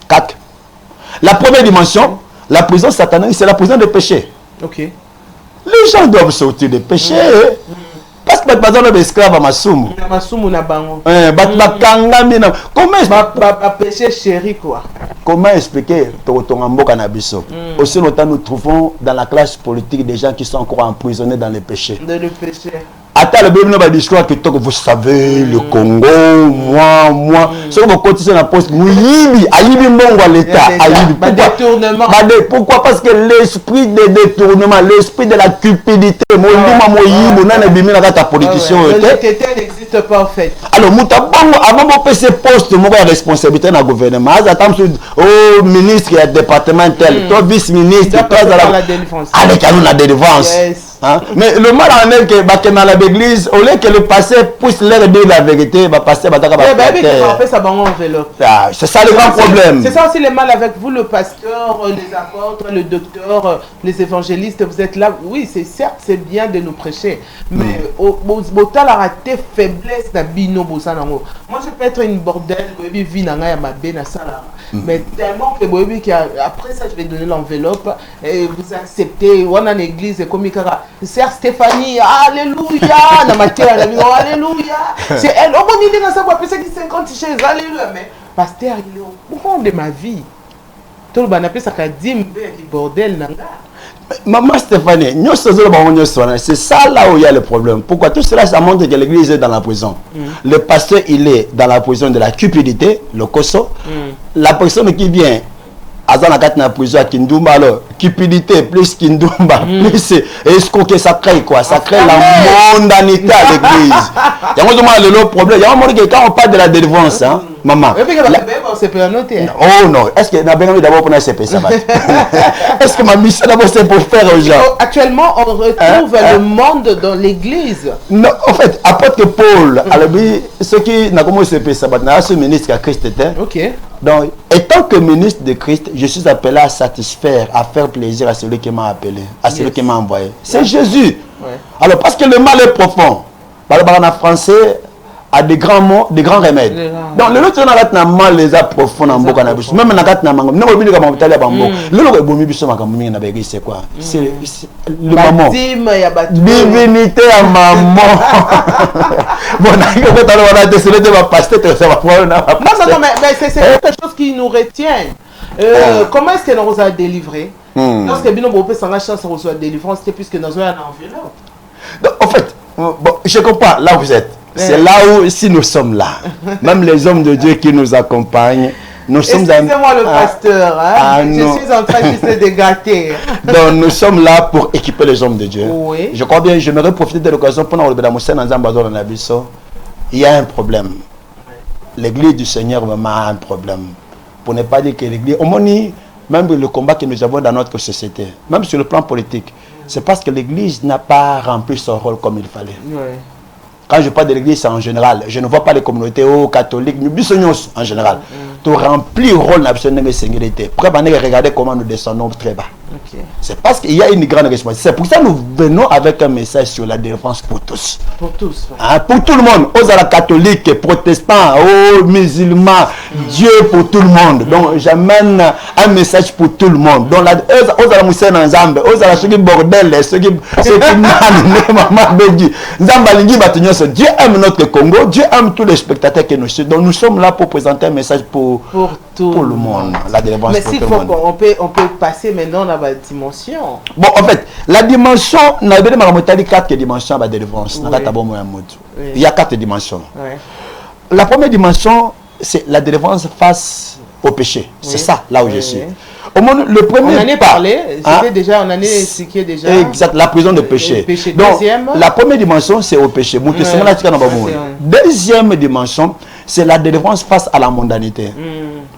4. La première dimension, la prison satanique, c'est la prison des péchés. Les gens doivent sortir des péchés. Parce que par exemple, les esclaves à Masumu. Comment expliquer aussi longtemps nous trouvons dans la classe politique des gens qui sont encore emprisonnés dans les péchés. Attends, le bébé va dire que vous savez, le Congo, moi, si vous continuez la poste, pourquoi? Parce que l'esprit de détournement, l'esprit de la cupidité, n'existe pas en fait. Alors, avant de faire ce poste, moi, la responsabilité dans le gouvernement, au ministre et au département tel, toi, vice-ministre, avec la délivrance. Mais le mal en est que dans l'église, au lieu que le passé puisse leur dire la vérité, va passer c'est ça le grand problème. C'est ça aussi le mal avec vous, le pasteur, les apôtres, le docteur, les évangélistes, vous êtes là. Oui, c'est certes, c'est bien de nous prêcher, mais au la raté faiblesse de bino bosanango. Moi je peux être une bordel, mais tellement que après ça je vais donner l'enveloppe et vous acceptez, on a l'église comme Sœur Stéphanie, alléluia, dans ma terre, alléluia. C'est elle, on m'a dit dans sa voix, c'est 50 chaises, alléluia. Mais pasteur, il est au fond de ma vie. Tout le monde appelle ça Kadim, bordel, nanga. Maman Stéphanie, c'est ça là où il y a le problème. Pourquoi? Tout cela, ça montre que l'église est dans la prison. Le pasteur, il est dans la prison de la cupidité, le koso. La personne qui vient à prison à Kindumba, alors cupidité plus Kindumba, plus escroquer, ça crée quoi? Ça crée la mondanité à l'église. Il y a le problème. Il y a un moment que quand on parle de la délivrance, hein, maman. Oh non, est-ce que d'abord pour CP ça va? Est-ce que ma mission d'abord c'est pour faire aux gens? Actuellement, on retrouve le monde dans l'église. Non, en fait, apôtre Paul, ce qui n'a comment CP ça va, ce ministre à Christ était. Donc, étant que ministre de Christ, je suis appelé à satisfaire, à faire plaisir à celui qui m'a appelé, à celui qui m'a envoyé. C'est Jésus. Alors, parce que le mal est profond. En français, à des grands mots, des grands remèdes. Donc, le lot, on a mal les a profond en boucan. Même on a gâté na mango. Non, on a pas de bambo. Le lot est bon, mais ça m'a dit c'est quoi? C'est le maman. Divinité à maman. Bon, on a décidé de ma pasteur, ça va prendre. Non, mais c'est quelque chose qui nous retient. Comment est-ce qu'elle nous a délivré? Lorsque Bino Bopé s'en a chance de recevoir délivrance, c'est puisque nous avons un enveloppe. Donc, en fait, bon, je comprends là où vous êtes. C'est là où, si nous sommes là, même les hommes de Dieu qui nous accompagnent, nous sommes... Excusez-moi le pasteur, je suis en train de se dégâter. Donc nous sommes là pour équiper les hommes de Dieu. Oui. Je crois bien, j'aimerais profiter de l'occasion pour nous dire il y a un problème. L'église du Seigneur vraiment a un problème. Pour ne pas dire que l'église... Au moins, même le combat que nous avons dans notre société, même sur le plan politique, c'est parce que l'église n'a pas rempli son rôle comme il fallait. Oui. Quand je parle de l'église, c'est en général. Je ne vois pas les communautés catholiques, nous en général. Tu remplis le rôle de la sécurité. Pourquoi regarder comment nous descendons très bas? C'est parce qu'il y a une grande responsabilité. C'est pour ça que nous venons avec un message sur la défense pour tous. Pour tous. Pour tout le monde. Aux catholiques, protestants, aux musulmans, Dieu pour tout le monde. Donc j'amène un message pour tout le monde. Donc aux musulmans ensemble, aux ceux qui bordel, ceux qui Dieu aime notre Congo, Dieu aime tous les spectateurs que nous sommes. Donc nous sommes là pour présenter un message pour tout le monde. La délivrance mais pour s'il tout faut le monde. on peut passer maintenant dans la dimension. Bon, en fait, la dimension, on a 4 dimensions à la délivrance. Il y a 4 dimensions. Oui. La première dimension, c'est la délivrance face au péché. Oui. C'est ça, là où je suis. Au moment, le premier on en est parlé, c'était déjà, on en est expliqué déjà. Exact, la prison de péché. Donc, deuxième. La première dimension, c'est au péché. Deuxième dimension, c'est la délivrance face à la mondanité.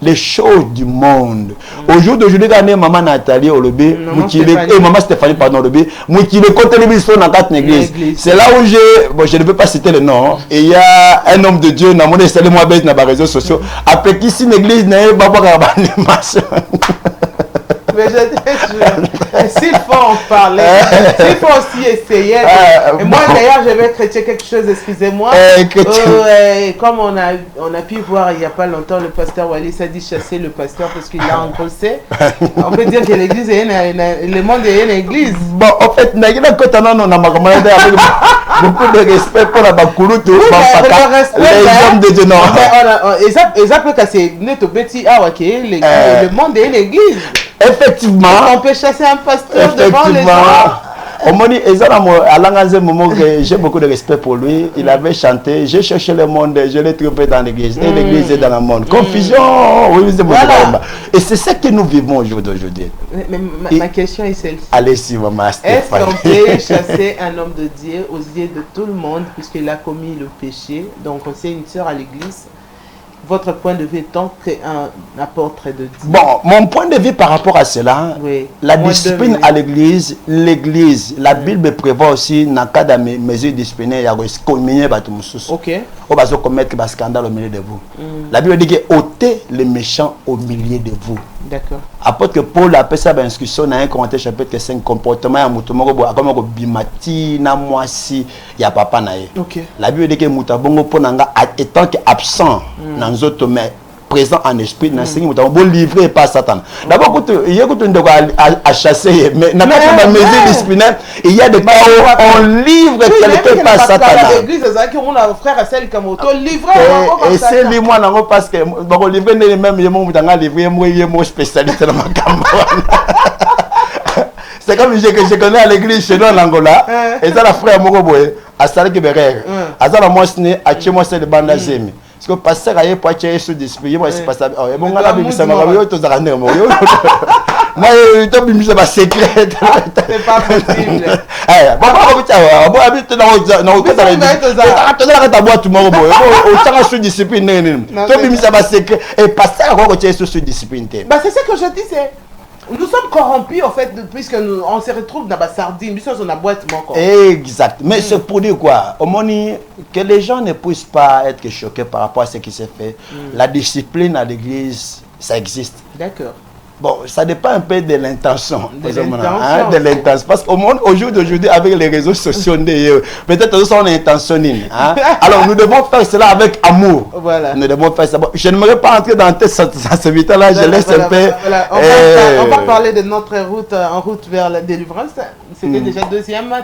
Les choses du monde. Au jour d'aujourd'hui, quand maman Nathalie au lobby, et maman Stéphanie, pardon, au lobby, qui est contre l'église dans 4 églises. C'est là où je ne veux pas citer le nom. Et il y a un homme de Dieu, dans mon moi dans les réseaux sociaux, après qui si l'église n'est pas mais s'il faut en parler, s'il faut aussi essayer. Et moi d'ailleurs, je vais créer quelque chose, excusez-moi. Comme on a pu voir il n'y a pas longtemps, le pasteur Wallis a dit chasser le pasteur parce qu'il l'a engrossé. On peut dire que l'église est le monde est une église. Bon, en fait, on a beaucoup de respect pour la Bakurutu, les hommes de Dieu. Exemple que c'est le monde est une église. Effectivement. On peut chasser un pasteur devant les gens. J'ai beaucoup de respect pour lui. Il avait chanté, j'ai cherché le monde, je l'ai trouvé dans l'église. Et l'église est dans le monde. Confusion. Voilà. Et c'est ce que nous vivons aujourd'hui. Mais ma question est celle-ci. Allez-y, maman. Est-ce qu'on peut chasser un homme de Dieu aux yeux de tout le monde puisqu'il a commis le péché? Donc, c'est une sœur à l'église. Votre point de vue est tant qu'un apôtre de Dieu. Bon, mon point de vue par rapport à cela, oui. La discipline à l'église, la Bible prévoit aussi, dans le cas de mesures disciplinaires, il y a communier. Ok. On va commettre un scandale au milieu de vous. La Bible dit que ôtez les méchants au milieu de vous. D'accord. Apôtre Paul appelle ça une inscription dans 1 Corinthiens chapitre 5, comportement à Moutomoro, comme Bimati, Namwasi, il y a papa nae. La Bible dit que Moutabongo Ponanga étant absent dans nos autres, mais présent en esprit, dans ce Moutabongo livré par Satan. D'abord, il y a à chasser, mais dans la mesure disciplinaire, il y a des cas où on livre quelqu'un par Satan. L'église, c'est on a frère à celle comme auto livré. Et c'est lui, moi, parce que on livre même, il y a livré, moi, spécialiste dans ma campagne. C'est comme je connais à l'église chez nous en Angola, et ça, la frère Mogoboé, à Salé Kibérère, à ça, la moi, à chez moi, c'est le bandazemi. Parce que le pasteur a eu pour être sous discipline, moi, c'est pas ça. Oh, bon, on a vu ça, moi, je suis en moi, je suis secret. C'est pas possible. C'est ce que je dis, c'est. Nous sommes corrompus en fait, puisque on se retrouve dans la sardine, nous sommes dans la boîte. Exact. Mais c'est pour dire quoi? Au moment que les gens ne puissent pas être choqués par rapport à ce qui s'est fait. La discipline à l'église, ça existe. D'accord. Bon, ça dépend un peu de l'intention. De l'intention. Parce qu'au monde, au jour d'aujourd'hui, avec les réseaux sociaux, peut-être que on est intentionné. Alors, nous devons faire cela avec amour. Voilà. Nous devons faire ça. Bon, je n'aimerais pas entrer dans cette là je laisse un peu... On va parler de notre route, en route vers la délivrance. C'était déjà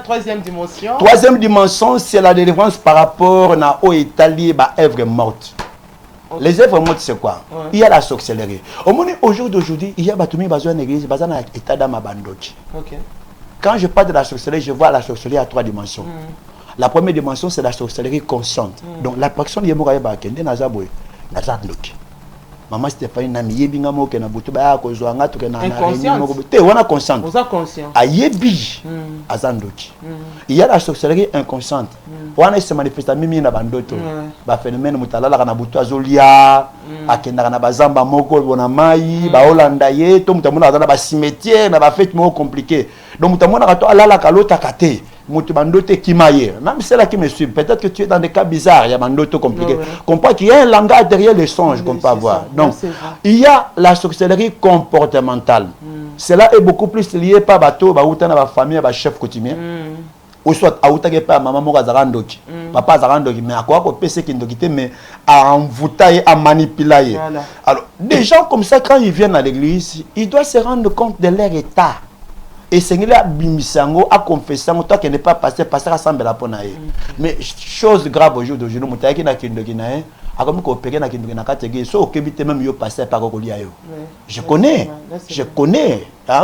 troisième dimension. Troisième dimension, c'est la délivrance par rapport à l'Italie, œuvre morte. Okay. Les œuvres mortes, c'est quoi? Il y a la sorcellerie. Au jour d'aujourd'hui, il y a une église, il y a un état d'Amabandochi. Quand je parle de la sorcellerie, je vois la sorcellerie à 3 dimensions. La première dimension, c'est la sorcellerie consciente. Donc, la personne qui est morte, elle est inconsciente. Maman Stéphanie na miyebi nga moke na butu ba ko zo nga to ke na te wana consciente. Vous êtes conscient. Ayebi azandoki. Il y a la sorcellerie inconsciente. Wana se manifeste mimi na bandoto. Ba phénomène mutalala kana butu azolia akenda na bazamba moko bona mai ba Holanda ye to mutamona na ba cimetière na ba fête mo compliqué. Donc mutamona ka to alala ka lota kate. Même ceux-là qui me suivent, peut-être que tu es dans des cas bizarres, il y a un autre compliqué. Comprends qu'il y a un langage derrière les songes qu'on peut avoir. Donc, il y a la sorcellerie comportementale. Cela est beaucoup plus lié par bateau, la famille, le chef coutumier. Ou soit à maman Morazarandoki, papa Zarandoki, mais à quoi qu'on peut se quitter, mais à envoûter, à manipuler. Alors, des gens comme ça, quand ils viennent à l'église, ils doivent se rendre compte de leur état. Et c'est là bimisango a confessé toi qui n'est pas passé à sambela la ponae. Mais chose grave aujourd'hui nous mutaki na kindoki na a comme coopérer na kindoki na katege so okebite même yo passé par kolia yo. Je connais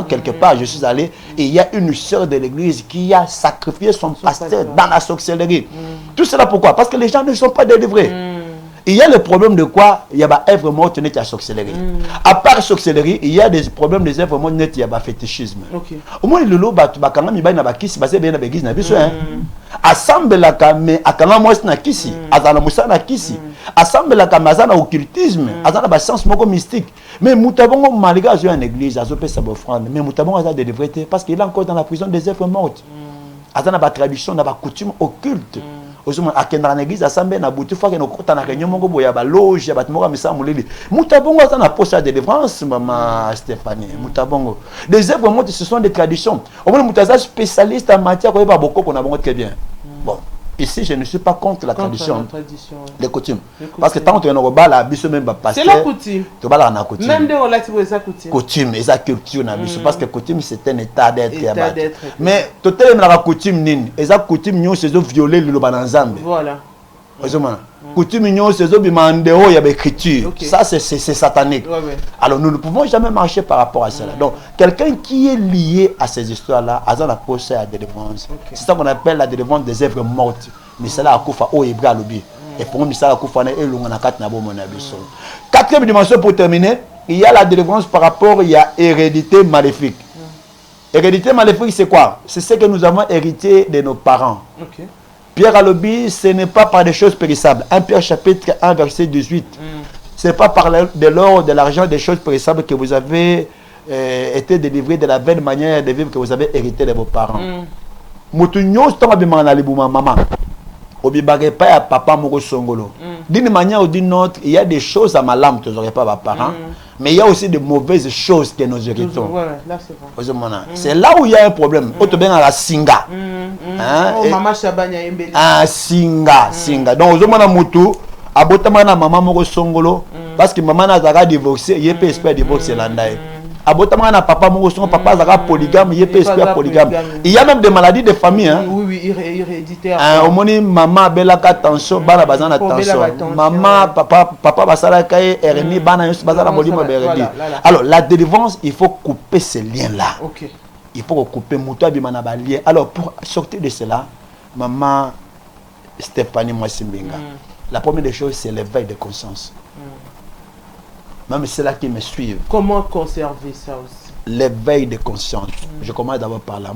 quelque part je suis allé et il y a une sœur de l'église qui a sacrifié son pasteur dans la sorcellerie. Tout cela pourquoi? Parce que les gens ne sont pas délivrés. Il y a le problème de quoi? Il y a des œuvres mortes net à sorcellerie. À part sorcellerie, il y a des problèmes des œuvres mortes net, il y a des fétichisme. Au moins, le lot, bakanga mi bay na bakisi, basé bien na bagis na biso hein. Assemble la kame, akanga moi na kisi, azana musa na kisi. Assemble la kame azana occultisme, azana ba sens moko mystique. Mais mutabongo maliga azo en église, azo pe sa offrande, mais mutabongo aza délivré parce qu'il est encore dans la prison des œuvres mortes. Azana ba tradition, na ba coutume occulte. Akenda na église assemblée na butu fa ke no kota na réunion mongo boya ba loge ya batmoka misa mulili mutabongo ata na poste de délivrance maman Stéphanie mutabongo des œuvres mortes ce sont des traditions au moins mutaza spécialiste en matière ko ba boko na bongo très bien bon ici je ne suis pas contre la tradition les coutumes parce que tant que on ba la biso même ba passer c'est la coutume to ba la na coutume même de relative esa coutume coutume esa culture na biso parce que coutume c'est un état d'être mais total na coutume nini esa coutume nyo c'est violer le bananzambe voilà coutume nyo c'est bimandeo ya écriture ça c'est satanique alors nous ne pouvons jamais marcher par rapport à cela donc quelqu'un qui est lié à ces histoires là a dans la procès à délivrance c'est ça qu'on appelle la délivrance des œuvres mortes mais cela a kufa o hebra lobi et pour moi ça a kufa na elunga na kat na bomo na biso. Quatrième dimension pour terminer, il y a la délivrance par rapport il y a hérédité maléfique. Hérédité maléfique c'est quoi? C'est ce que nous avons hérité de nos parents. Pierre Alobi, ce n'est pas par des choses périssables. 1 Pierre chapitre 1 verset 18. Ce n'est pas par de l'or, de l'argent, des choses périssables que vous avez été délivrés de la vaine manière de vivre que vous avez hérité de vos parents. Maman. Papa Moko Songolo. D'une manière ou d'une autre, il y a des choses à ma lame que n'aurais pas mes parents, mais il y a aussi de mauvaises choses que nous héritons. C'est là où il y a un problème. Autre bien à la singa. Maman Chabanya Embeli. Ah, singa. Donc, aux hommes Moutou, à Botamana, maman Moko Songolo, parce que maman a divorcé, il peut espérer divorcer l'andaï. Abotama na papa mon papa zaka polygame, il peut espérer polygame. Il y a même des maladies de famille hein. Oui, héréditaire. Au moni maman belaka attention, bana bazana attention. Maman papa basala kay erni bana yus bazala molimo beredi. Alors la délivrance, il faut couper ces liens là. OK. Il faut couper muto bimana ba lien. Alors pour sortir de cela, maman Stéphanie Mwasimbinga. La première des choses c'est l'éveil de conscience. Même ceux-là qui me suivent. Comment conserver ça aussi? L'éveil de conscience. Je commence d'abord par là.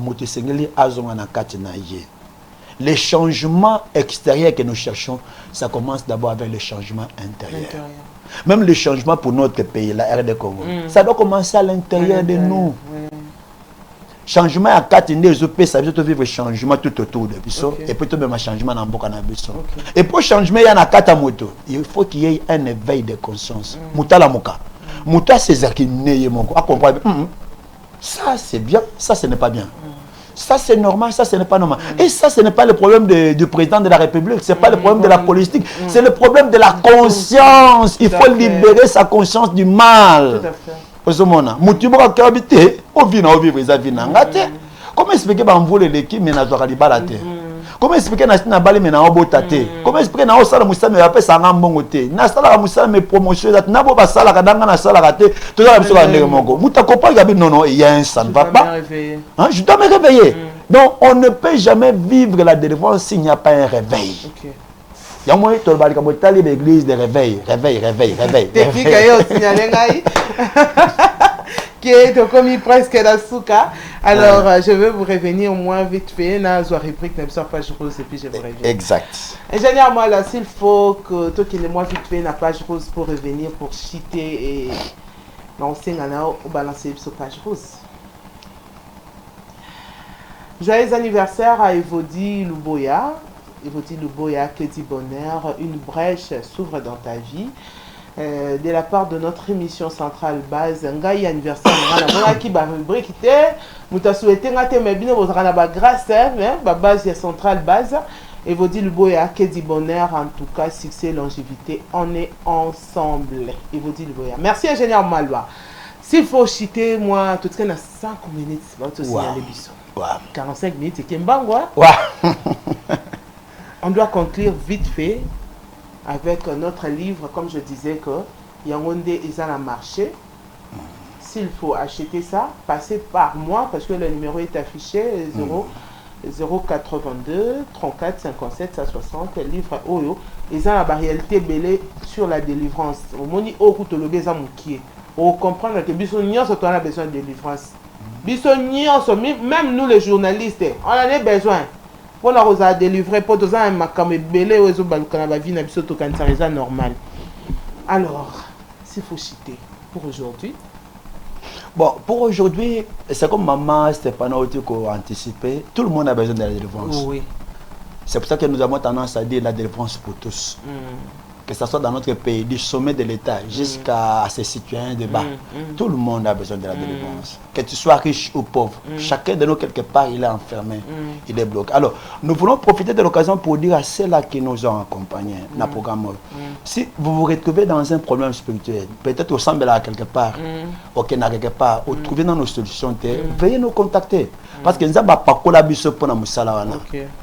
Les changements extérieurs que nous cherchons, ça commence d'abord avec le changement intérieur. Même le changement pour notre pays, la RD Congo, ça doit commencer à l'intérieur de nous. Changement à 4 ans, ça veut dire vivre changement tout autour de nous. Et puis tout même changement dans beaucoup de et pour changement il y a 4 moto. Il faut qu'il y ait un éveil de conscience. Mutala muka. Mouta César qui n'est mon à comprendre. Ça c'est bien, ça ce n'est pas bien. Ça c'est normal, ça ce n'est pas normal. Et ça ce n'est pas le problème du président de la République, c'est pas le problème de la politique, c'est le problème de la conscience. Il faut libérer sa conscience du mal. Tout à fait. Comment expliquer que vous l'équipe mais n'avoir la comment expliquer que na bali mais na botate comment expliquer na osala musala mais après ça ngambongo te na sala musala mais promotion na bo basala kadanga na sala kate to la biso ka ndenge moko muta comprendre gabi non il y a un ça ne va pas hein je dois me réveiller donc on ne peut jamais vivre la délivrance s'il n'y a pas un réveil. OK. Il y a moins de bali ka botali l'église de réveil technique ayo signaler ngai qui est commis presque la souka. Alors, je vais vous revenir au moins vite fait. Dans la rubrique, n'a page rose et puis je vous reviens. Exact. Ingénieur, moi là, s'il faut que toi qui est moi vite fait la page rose pour revenir pour chiter et lancer au balancer sur page rose. Joyeux anniversaire à Evodi Luboya. Evodi Luboya, que dit bonheur, une brèche s'ouvre dans ta vie. De la part de notre émission centrale base ngai anniversaire ngana qui ba rubrique té muta souhaiter ngate mais bino bozana ba grâce ba base centrale base et vous dit le boya que dit bonheur en tout cas succès longévité on est ensemble et vous dit le boya merci ingénieur Malwa s'il faut chiter moi tout ce qu'on a 5 minutes va te signaler biso 45 minutes et kembangwa on doit conclure vite fait avec notre livre, comme je disais, que Yangonde est à la marché. S'il faut acheter ça, passez par moi, parce que le numéro est affiché, 082 34 57 160, livre Oyo. Ils ont la réalité belée sur la délivrance. Au moment où on comprend que Bissonnion, on a besoin de délivrance. Bissonnion, même nous les journalistes, on en a besoin. Pour la rosa délivrer pour deux ans un macam belé aux vie n'a pas normal. Alors, s'il faut chiter pour aujourd'hui. Bon, pour aujourd'hui, c'est comme maman Stéphano qui a anticipé, tout le monde a besoin de la délivrance. Oui. C'est pour ça que nous avons tendance à dire la délivrance pour tous. Que ce soit dans notre pays, du sommet de l'État jusqu'à ces citoyens de bas. Tout le monde a besoin de la délivrance. Que tu sois riche ou pauvre, chacun de nous, quelque part, il est enfermé, il est bloqué. Alors, nous voulons profiter de l'occasion pour dire à ceux-là qui nous ont accompagnés dans le programme. Si vous vous retrouvez dans un problème spirituel, peut-être au semble là quelque part, au Kenya quelque part, ou trouver dans nos solutions, veuillez nous contacter. Parce que nous n'avons pas collaboré pour nous.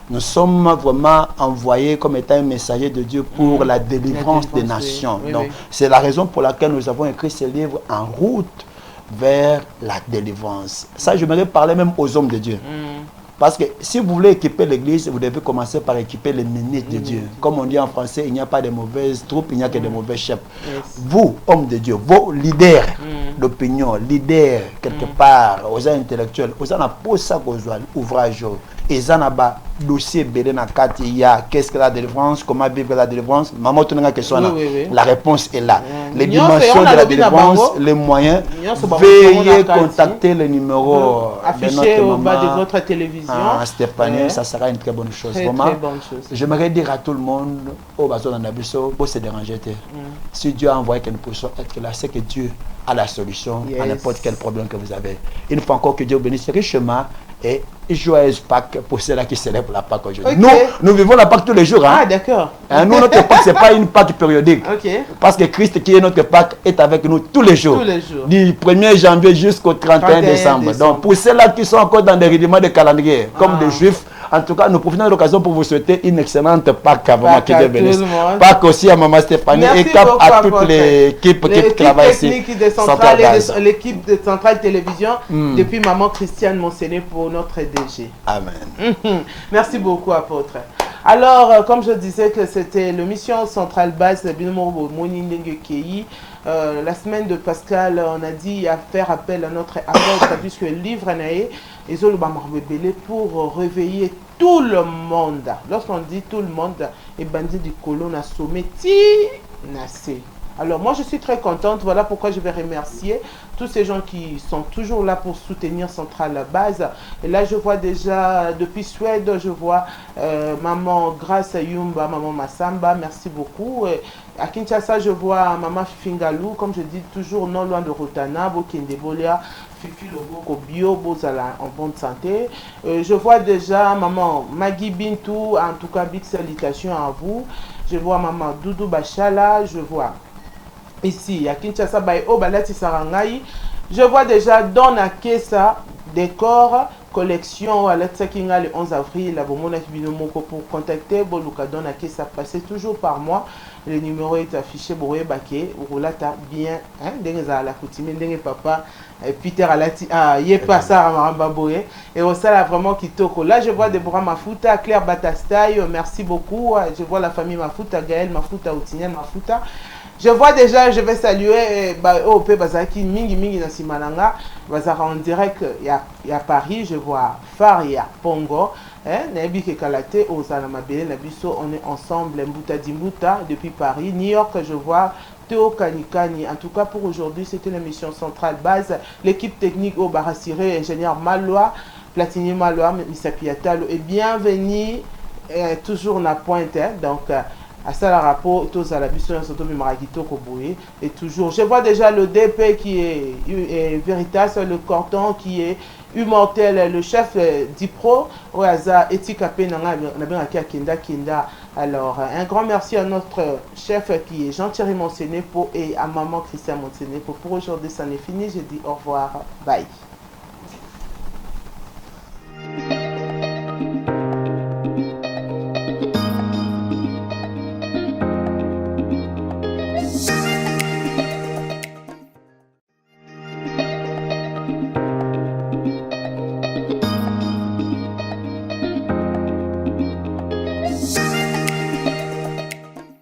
Nous sommes vraiment envoyés comme étant un messager de Dieu pour la délivrance des nations. Donc, c'est la raison pour laquelle nous avons écrit ce livre en route vers la délivrance. Ça, je voudrais parler même aux hommes de Dieu. Parce que si vous voulez équiper l'église, vous devez commencer par équiper les ministres de Dieu. Comme on dit en français, il n'y a pas de mauvaises troupes, il n'y a que de mauvais chefs. Vous, hommes de Dieu, vos leaders d'opinion, leaders quelque part, aux intellectuels, aux gens pour ça qu'on ouvrage, et ça n'a pas dossier belé na carte, il y a qu'est-ce que la délivrance, comment vivre la délivrance. Maman, tu n'as question là. La réponse est là. Les dimensions de la délivrance, les moyens, veuillez contacter le numéro affiché au bas de votre télévision. Stéphanie, ça sera une très bonne chose. Vraiment, j'aimerais dire à tout le monde, au bateau dans l'abysso, pour se déranger. Si Dieu a envoyé quelque chose, être là, c'est que Dieu a la solution à n'importe quel problème que vous avez. Une fois encore que Dieu bénisse richement et joyeuse Pâques pour ceux-là qui célèbrent la Pâques aujourd'hui. Nous vivons la Pâques tous les jours. Hein? Ah, d'accord. Nous, notre Pâques, ce n'est pas une Pâques périodique. Parce que Christ, qui est notre Pâques, est avec nous tous les jours. Du 1er janvier jusqu'au 31 décembre. Donc, pour ceux-là qui sont encore dans des rudiments de calendrier, comme des Juifs, en tout cas, nous profitons de l'occasion pour vous souhaiter une excellente Pâques à Maman qui Dieu bénisse. Pâques aussi à Maman Stéphanie et à toute l'équipe qui travaille ici. L'équipe de Centrale Télévision, depuis Maman Christiane Monsené pour notre DG. Amen. Merci beaucoup, apôtre. Alors, comme je disais que c'était l'émission Centrale Base de Binomo Monindengue Kei. La semaine de Pascal, on a dit à faire appel à notre apôtre puisque le livre Naé et pour réveiller tout le monde. Lorsqu'on dit tout le monde, et bandit du colon a sommé Nassé. Alors moi je suis très contente, voilà pourquoi je vais remercier tous ces gens qui sont toujours là pour soutenir Centrale Base. Et là, je vois déjà, depuis Suède, je vois maman Grace Yumba, maman Massamba, merci beaucoup. À Kinshasa, je vois maman Fingalou, comme je dis toujours, non loin de Rotana, Bokendebolia, Fifi Loboko Bio, Bozala en bonne santé. Je vois déjà maman Magui Bintou, en tout cas, big salutations à vous. Je vois maman Doudou Bachala, je vois ici à Kinshasa, Balati Sarangai. Je vois déjà Don Akessa, décor, collection à l'Etsakinga le 11 avril, la Bomona Binomoko pour contacter Boluka Don Akessa, passez toujours par moi. Le numéro est affiché, Boé Baké, Roulata bien, hein, Denga la coutume, Denga papa, Peter Alati, Yepa Sarah Maramba Boé, et au là vraiment Kitoko. Là, je vois Deborah Mafuta, Claire Batastaï, merci beaucoup. Je vois la famille Mafuta, Gaël Mafuta, Outiniel Mafuta. Je vois déjà, je vais saluer OP Bazaki, Mingi Mingi Nasimananga, Bazara en direct, il y a Paris, je vois Faria Pongo, Nabi Kekalate, Ozalamabele, Nabiso, on est ensemble, Mbuta Dimbuta, depuis Paris, New York, je vois Théo Kanikani. En tout cas, pour aujourd'hui, c'était l'émission Centrale Base, l'équipe technique au Barassiré, ingénieur Malois, Platini Malois, Misapiatalo, et bienvenue, toujours na pointe, donc, à ça la rapport tous à la mission et toujours je vois déjà le DP qui est Veritas, le Corton qui est immortel, le chef d'Ipro Oaza Etika Penanga Kenda Kenda. Alors un grand merci à notre chef qui est Jean-Thierry Monsenepo et à maman Christian Monsenepo. Pour aujourd'hui ça n'est fini, je dis au revoir, bye.